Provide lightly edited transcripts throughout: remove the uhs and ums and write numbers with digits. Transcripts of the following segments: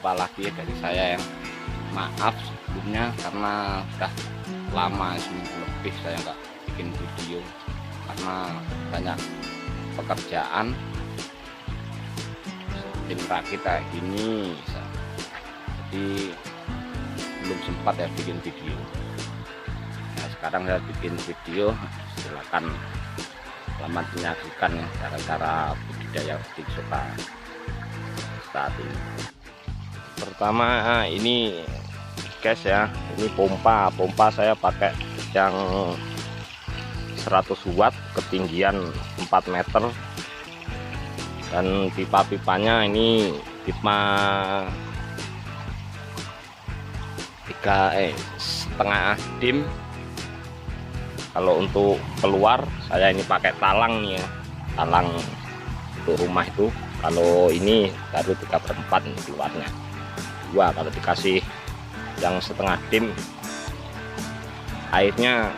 jumpa lagi dari saya yang maaf sebelumnya karena udah lama, seminggu lebih saya nggak bikin video karena banyak pekerjaan tim rakit kayak gini, jadi belum sempat ya bikin video. Nah, sekarang saya bikin video, silakan selamat menyaksikan ya cara-cara budidaya kepiting suka saat ini. Pertama ini guys ya, ini pompa saya pakai yang 100 watt ketinggian 4 meter, dan pipa-pipanya ini pipa 3,5 dim. Kalau untuk keluar saya ini pakai talang nih ya, talang untuk rumah itu. Kalau ini baru 3/4 keluarnya. Kalau dikasih yang setengah dim, airnya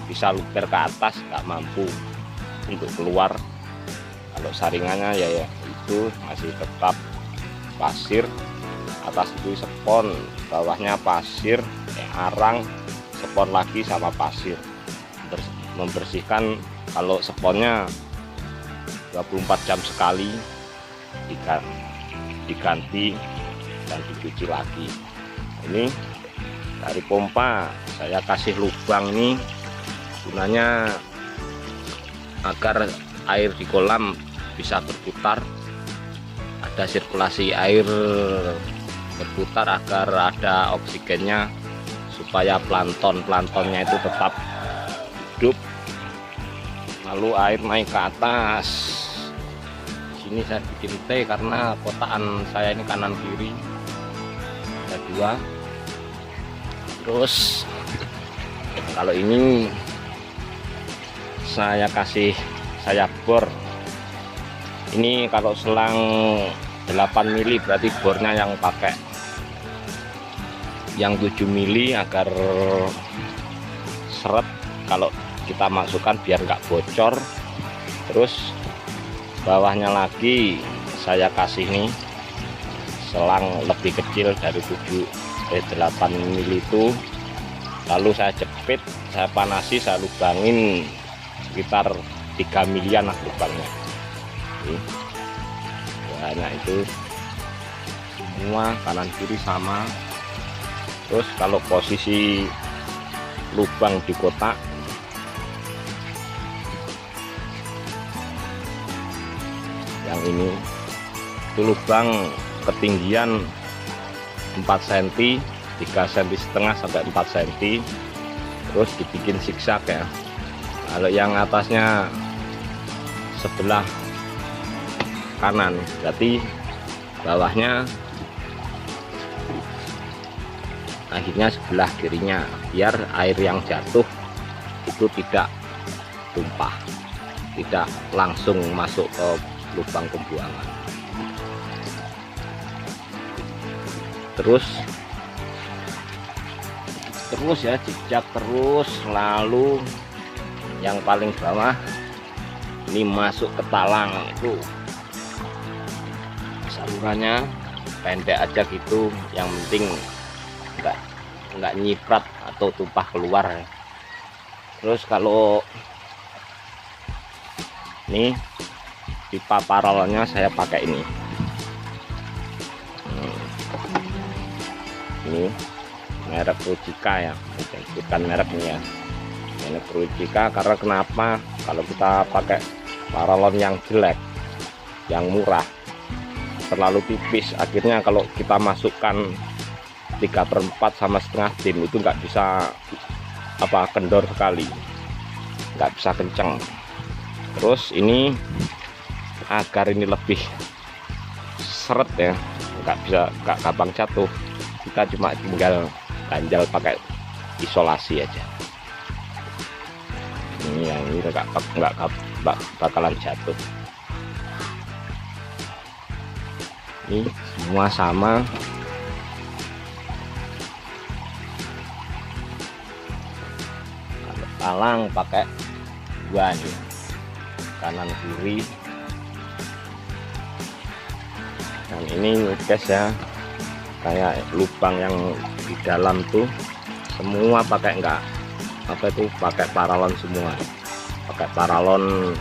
bisa luber ke atas, nggak mampu untuk keluar. Kalau saringannya ya itu masih tetap pasir, atas itu spon, bawahnya pasir, arang, spon lagi sama pasir. Membersihkan kalau sponnya 24 jam sekali diganti dan dicuci lagi. Ini dari pompa saya kasih lubang ini gunanya agar air di kolam bisa berputar, ada sirkulasi air berputar agar ada oksigennya, supaya planktonnya itu tetap hidup. Lalu air naik ke atas. Sini saya bikin T karena kotaan saya ini kanan kiri ada 2. Terus kalau ini saya bor. Ini kalau selang 8 mili berarti bornya yang pakai yang 7 mili agar seret kalau kita masukkan biar nggak bocor. Terus bawahnya lagi saya kasih nih selang lebih kecil dari 8 mili itu, lalu saya jepit, saya panasi, saya lubangin sekitar 3 milian lah lubangnya. Banyak itu semua kanan kiri sama. Terus kalau posisi lubang di kotak, yang ini itu lubang ketinggian 4 cm, 3,5 cm sampai 4 cm, terus dibikin zigzag ya. Kalau yang atasnya sebelah kanan, berarti bawahnya akhirnya sebelah kirinya, biar air yang jatuh itu tidak tumpah, tidak langsung masuk ke lubang pembuangan. Terus ya jejak terus, lalu yang paling bawah ini masuk ke talang. Itu salurannya pendek aja gitu, yang penting nggak nyiprat atau tumpah keluar. Terus kalau ini pipa paralelnya saya pakai ini merek Rujika ya, bukan merek ini ya, merek Rujika. Karena kenapa? Kalau kita pakai paralon yang jelek, yang murah, terlalu tipis, akhirnya kalau kita masukkan 3/4 sama setengah dim itu nggak bisa kendor sekali, nggak bisa kenceng. Terus ini agar ini lebih seret ya, nggak gampang jatuh, kita cuma tinggal ganjal pakai isolasi aja. Ini yang ini nggak bakalan jatuh. Ini semua sama. Talang pakai 2 nih, kanan kiri. Dan ini guys ya, kayak lubang yang di dalam tuh semua pakai pakai paralon semua, pakai paralon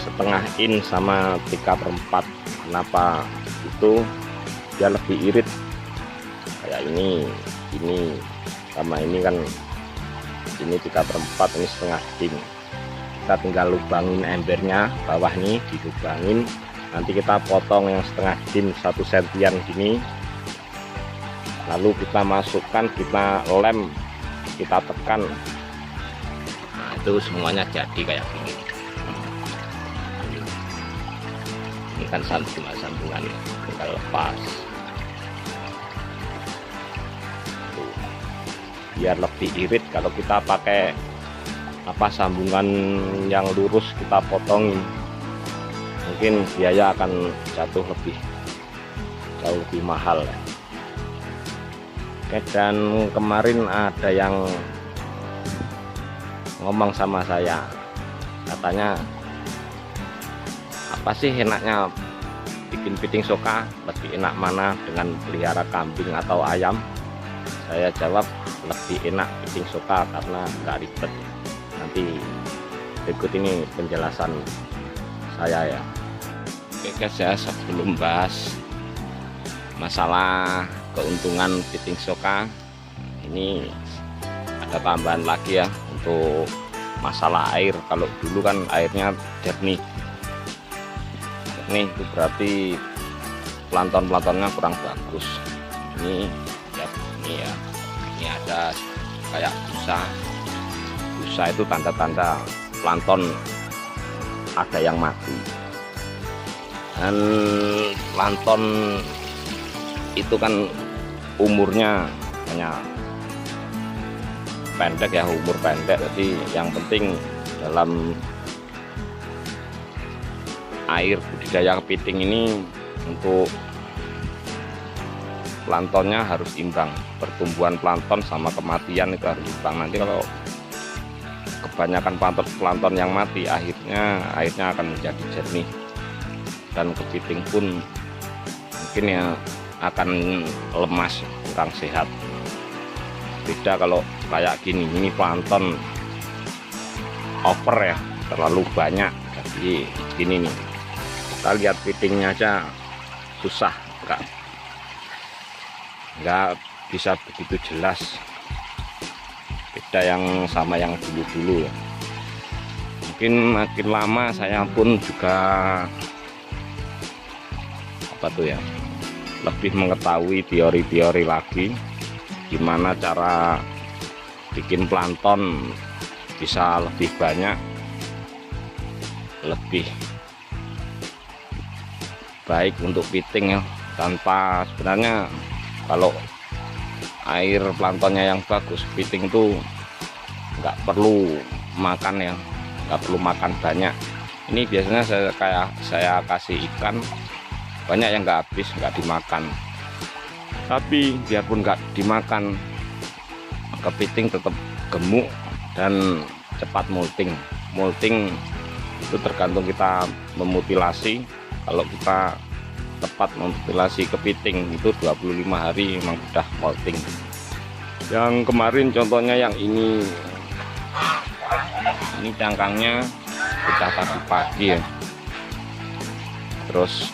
setengah in sama 3/4. Kenapa itu dia lebih irit kayak ini sama ini kan, ini 3/4, ini setengah in. Kita tinggal lubangin embernya, bawah nih dilubangin, nanti kita potong yang setengah in 1 sentian gini, lalu kita masukkan, kita lem, kita tekan. Nah itu semuanya jadi kayak gini. Ini kan sambungan tinggal lepas tuh, biar lebih irit. Kalau kita pakai sambungan yang lurus kita potongin, mungkin biaya akan jauh lebih mahal ya. Oke, dan kemarin ada yang ngomong sama saya, katanya apa sih enaknya bikin piting soka, lebih enak mana dengan pelihara kambing atau ayam? Saya jawab lebih enak piting soka karena nggak ribet. Nanti berikut ini penjelasan saya ya. Oke guys ya, sebelum bahas masalah keuntungan piting soka, ini ada tambahan lagi ya untuk masalah air. Kalau dulu kan airnya jernih, itu berarti plankton-planktonnya kurang bagus. Ini ya, ini ada kayak busa itu tanda-tanda plankton ada yang mati. Dan plankton itu kan umurnya hanya pendek ya, umur pendek. Jadi yang penting dalam air budidaya kepiting ini, untuk planktonnya harus imbang, pertumbuhan plankton sama kematian itu harus imbang. Nanti kalau kebanyakan plankton yang mati, akhirnya airnya akan menjadi jernih dan kepiting pun mungkin ya akan lemas, kurang sehat. Beda kalau kayak gini, ini plankton over ya, terlalu banyak. Jadi gini nih, kita lihat pitingnya aja susah, nggak bisa begitu jelas. Beda yang sama yang dulu-dulu ya. Mungkin makin lama saya pun juga lebih mengetahui teori-teori lagi gimana cara bikin plankton bisa lebih banyak, lebih baik untuk piting ya. Tanpa sebenarnya kalau air planktonnya yang bagus, piting itu nggak perlu makan ya, nggak perlu makan banyak. Ini biasanya saya kasih ikan banyak yang nggak habis, nggak dimakan. Tapi biarpun nggak dimakan, kepiting tetap gemuk dan cepat molting. Molting itu tergantung kita memutilasi. Kalau kita tepat memutilasi kepiting itu 25 hari memang sudah molting. Yang kemarin contohnya yang ini cangkangnya sudah tadi pagi ya. Terus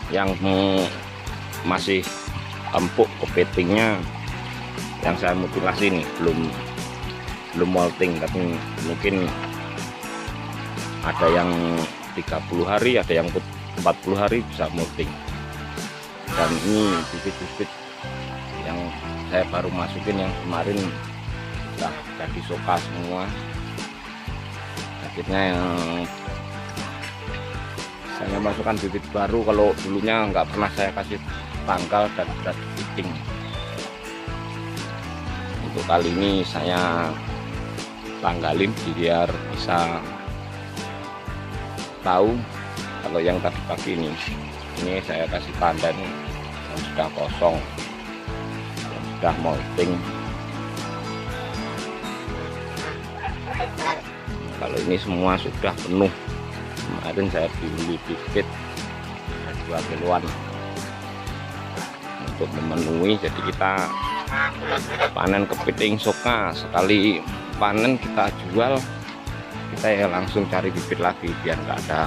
yang masih empuk kepitingnya yang saya mutilasi ini belum molting, tapi mungkin ada yang 30 hari, ada yang 40 hari bisa molting. Dan ini bibit-bibit yang saya baru masukin yang kemarin sudah jadi soka semua. Akhirnya yang saya masukkan bibit baru. Kalau dulunya nggak pernah saya kasih tanggal dan berat piting. Untuk kali ini saya tanggalin biar bisa tahu. Kalau yang tadi pagi ini saya kasih tanda nih yang sudah kosong, yang sudah molting. Kalau ini semua sudah penuh. Kemarin saya beli bibit 2 kiloan untuk memenuhi. Jadi kita panen kepiting soka, sekali panen kita jual, kita ya langsung cari bibit lagi biar nggak ada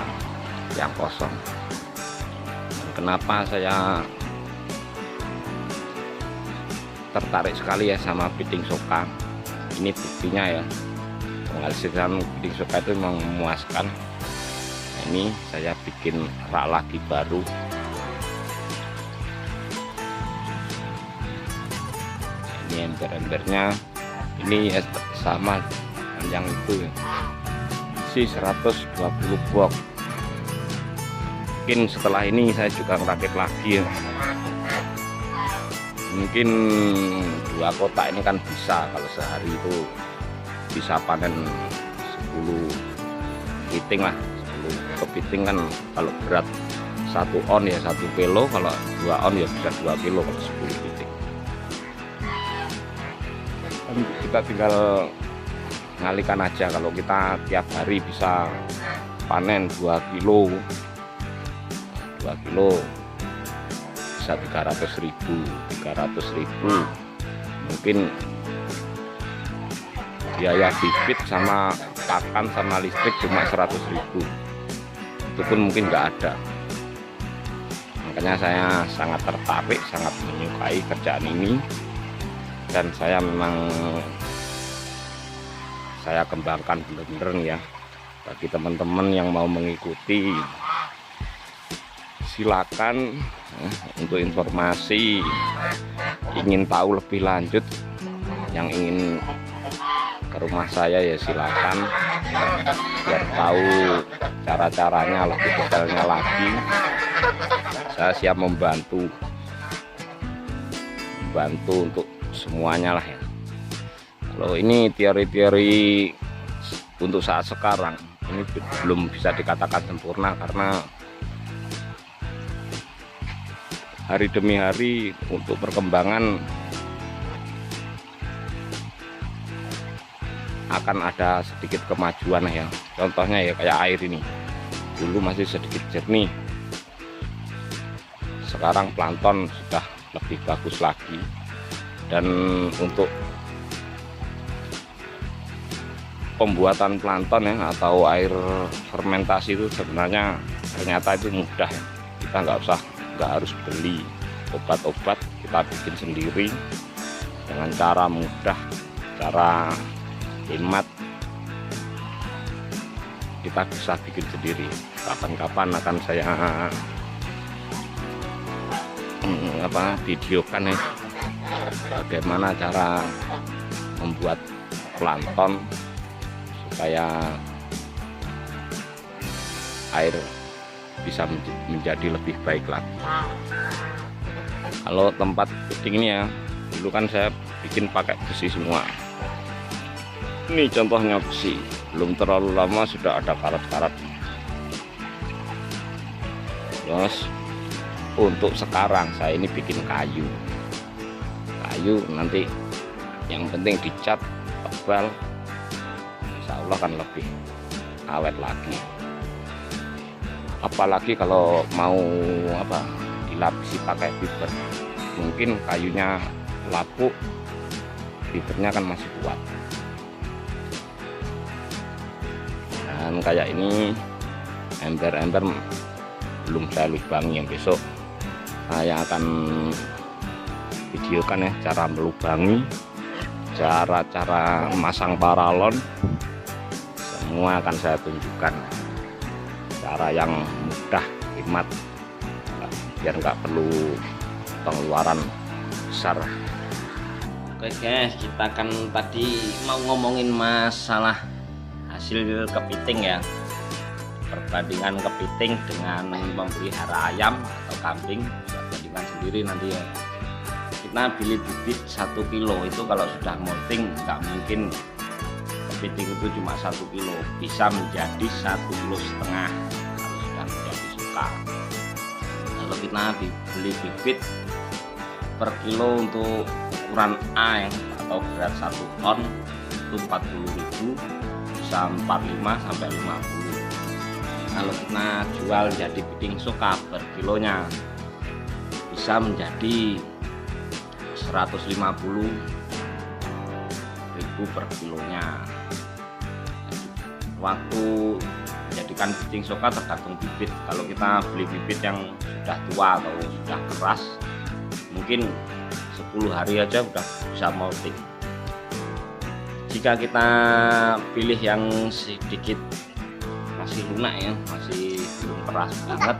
yang kosong. Kenapa saya tertarik sekali ya sama kepiting soka? Ini buktinya ya, penghasilan kepiting soka itu memang memuaskan. Nah, ini saya bikin rak lagi baru. Ini ember-embernya ini sama dengan yang itu, isi 120 box. Mungkin setelah ini saya juga ngerakit lagi ya. Mungkin 2 kotak ini kan bisa, kalau sehari itu bisa panen 10 kepiting lah. 10 kepiting kan kalau berat 1 on ya 1 kilo, kalau 2 on ya bisa 2 kilo kalau 10 kepiting. Kita tinggal ngalihkan aja, kalau kita tiap hari bisa panen 2 kilo bisa 300.000 mungkin biaya bibit sama pakan sama listrik cuma 100.000, itu pun mungkin nggak ada. Makanya saya sangat tertarik, sangat menyukai kerjaan ini, dan saya memang saya kembangkan bener-bener ya. Bagi teman-teman yang mau mengikuti, silakan. Untuk informasi, ingin tahu lebih lanjut, yang ingin ke rumah saya ya silakan, biar tahu cara-caranya lebih detailnya lagi. Saya siap membantu untuk semuanya lah ya. Kalau ini teori-teori untuk saat sekarang ini belum bisa dikatakan sempurna, karena hari demi hari untuk perkembangan akan ada sedikit kemajuan ya. Contohnya ya kayak air ini, dulu masih sedikit jernih, sekarang plankton sudah lebih bagus lagi. Dan untuk pembuatan plankton ya, atau air fermentasi itu sebenarnya ternyata itu mudah. Kita nggak harus beli obat-obat, kita bikin sendiri dengan cara mudah, cara hemat. Kita bisa bikin sendiri. Kapan-kapan akan saya videokan ya, bagaimana cara membuat plankton supaya air bisa menjadi lebih baik lagi. Kalau tempat kepiting ini ya, dulu kan saya bikin pakai besi semua. Ini contohnya besi, belum terlalu lama sudah ada karat-karat. Terus untuk sekarang saya ini bikin kayu nanti yang penting dicat tebal, insya Allah kan lebih awet lagi. Apalagi kalau mau dilapisi pakai fiber, mungkin kayunya lapuk, fibernya kan masih kuat. Dan kayak ini ember-ember belum saya lubangi, yang besok saya akan videokan ya cara melubangi, cara masang paralon, semua akan saya tunjukkan. Cara yang mudah, hemat, biar nggak perlu pengeluaran besar. Oke guys, kita kan tadi mau ngomongin masalah hasil kepiting ya, perbandingan kepiting dengan memelihara ayam atau kambing. Bisa bandingkan sendiri nanti ya. Kita beli bibit 1 kilo itu kalau sudah molting nggak mungkin kepiting itu cuma 1 kilo, bisa menjadi 1,5 kilo kalau sudah menjadi suka. Kalau kita beli bibit per kilo untuk ukuran A yang atau berat 1 on itu 40.000, bisa 45 sampai 50. Kalau kita jual jadi kepiting suka per kilonya bisa menjadi 150.000 per kilonya. Waktu menjadikan picing soka tergantung bibit. Kalau kita beli bibit yang sudah tua atau sudah keras, mungkin 10 hari aja udah bisa molting. Jika kita pilih yang sedikit masih lunak ya, masih belum keras banget,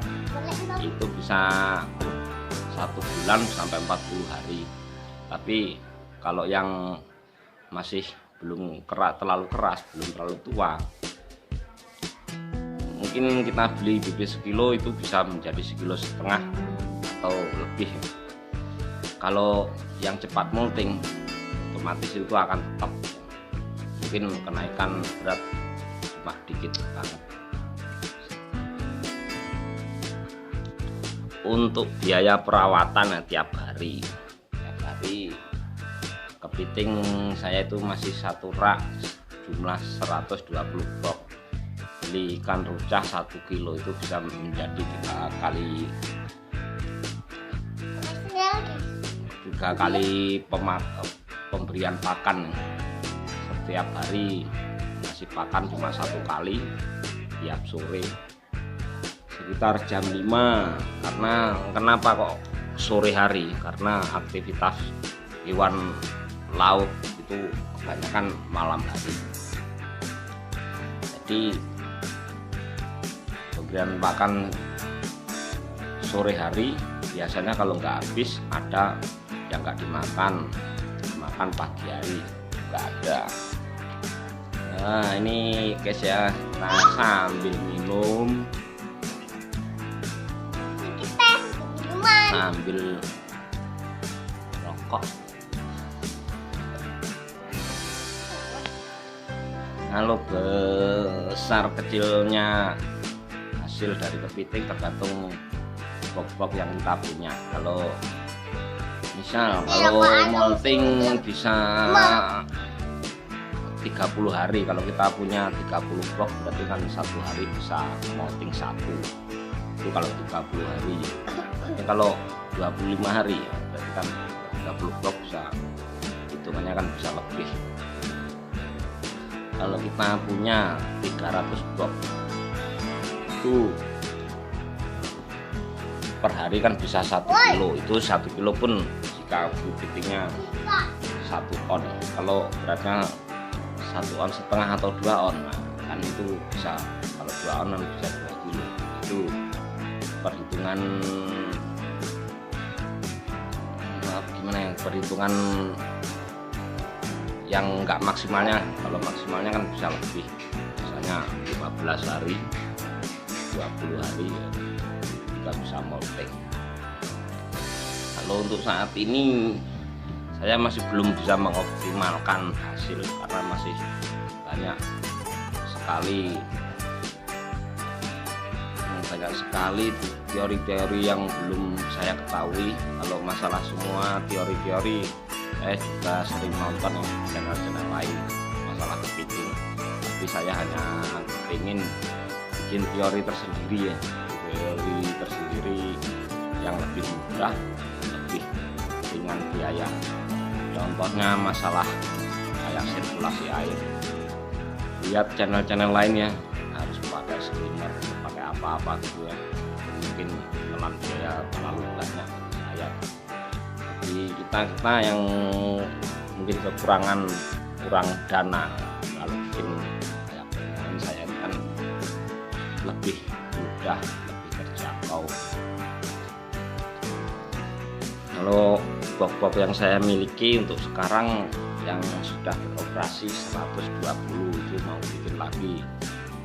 itu bisa 1 bulan sampai 40 hari. Tapi kalau yang masih belum terlalu keras, belum terlalu tua, mungkin kita beli bibit sekilo itu bisa menjadi 1,5 kilo atau lebih. Kalau yang cepat molting, otomatis itu akan tetap, mungkin kenaikan berat cuma dikit banget. Untuk biaya perawatan ya, tiap hari kepiting saya itu masih 1 rak jumlah 120 box. Beli ikan rucah 1 kilo itu bisa menjadi 3 kali pemberian pakan. Setiap hari ngasih pakan cuma 1 kali tiap sore sekitar jam 5. Karena kenapa kok sore hari? Karena aktivitas hewan laut itu kebanyakan malam hari. Jadi pemberian pakan sore hari biasanya kalau nggak habis ada yang nggak dimakan, makan pagi hari nggak ada. Nah ini guys ya, nah sambil minum, sambil rokok. Kalau besar kecilnya hasil dari kepiting tergantung box yang kita punya. Kalau misal molting bisa 30 hari, kalau kita punya 30 box berarti kan 1 hari bisa molting 1. Itu kalau 30 hari. Tapi kalau 25 hari ya, berarti kan 30 box bisa, hitungannya kan bisa lebih. Kalau kita punya 300 box itu per hari kan bisa 1 kilo. Itu 1 kilo pun jika kepitingnya 1 on. Kalau beratnya 1,5 on atau 2 on, nah, kan itu bisa, kalau 2 on kan bisa 2 kilo. Itu perhitungan gimana ya, perhitungan yang enggak maksimalnya. Kalau maksimalnya kan bisa lebih, misalnya 15 hari, 20 hari ya, kita bisa molting. Kalau untuk saat ini saya masih belum bisa mengoptimalkan hasil karena masih banyak sekali teori-teori yang belum saya ketahui. Kalau masalah semua teori-teori, saya juga sering nonton yang channel-channel lain masalah kepiting, tapi saya hanya ingin bikin teori tersendiri ya, teori tersendiri yang lebih mudah, lebih ringan biaya. Contohnya masalah kayak sirkulasi air, lihat channel-channel lainnya harus pakai skimmer, pakai apa-apa gitu ya, mungkin menelan biaya terlalu banyak saya. Jadi kita yang mungkin kurang dana, kalau bikin kayak dengan saya ini kan lebih mudah, lebih terjangkau. Kalau box yang saya miliki untuk sekarang yang sudah beroperasi 120, itu mau bikin lagi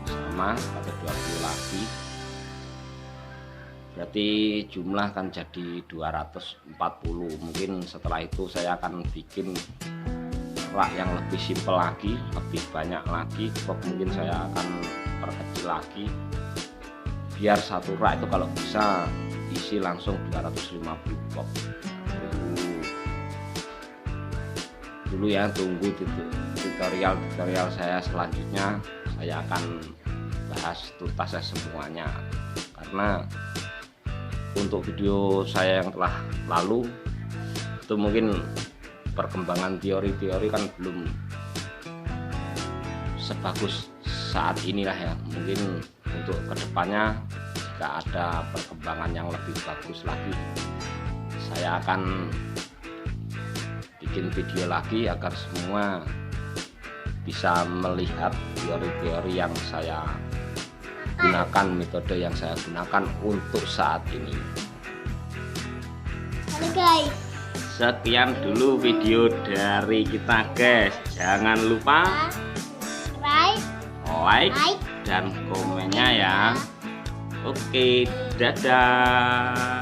sama atau 20 lagi, berarti jumlah kan jadi 240. Mungkin setelah itu saya akan bikin rak yang lebih simpel lagi, lebih banyak lagi. Mungkin saya akan perkecil lagi biar satu rak itu kalau bisa isi langsung 250 box. Dulu ya, tunggu tutorial saya selanjutnya. Saya akan bahas tuntas semuanya, karena untuk video saya yang telah lalu itu mungkin perkembangan teori-teori kan belum sebagus saat inilah ya. Mungkin untuk kedepannya jika ada perkembangan yang lebih bagus lagi, saya akan bikin video lagi agar semua bisa melihat teori-teori yang saya gunakan, metode yang saya gunakan untuk saat ini. Halo guys, Sekian dulu video dari kita guys. Jangan lupa like dan komennya ya. Oke, dadah.